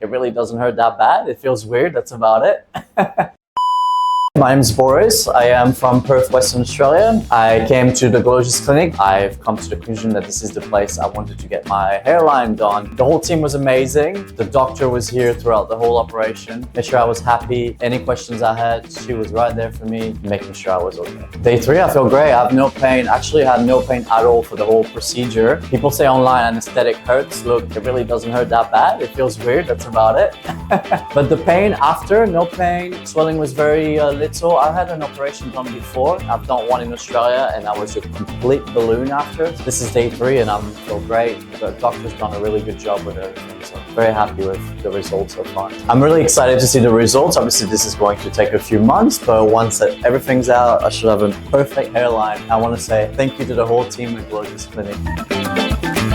it really doesn't hurt that bad. It feels weird, that's about it. My name is Boris. I am from Perth, Western Australia. I came to the GLOJAS Clinic. I've come to the conclusion that this is the place I wanted to get my hairline done. The whole team was amazing. The doctor was here throughout the whole operation. Made sure I was happy. Any questions I had, she was right there for me, making sure I was okay. Day 3, I feel great. I have no pain. Actually, I had no pain at all for the whole procedure. People say online anesthetic hurts. Look, it really doesn't hurt that bad. It feels weird, that's about it. But the pain after, no pain. Swelling was very little. I had an operation done before. I've done one in Australia and I was a complete balloon after. This is day 3 and I feel great. The doctor's done a really good job with everything, so I'm very happy with the results so far. I'm really excited to see the results. Obviously this is going to take a few months, but once that everything's out, I should have a perfect hairline. I want to say thank you to the whole team at GLOJAS Clinic.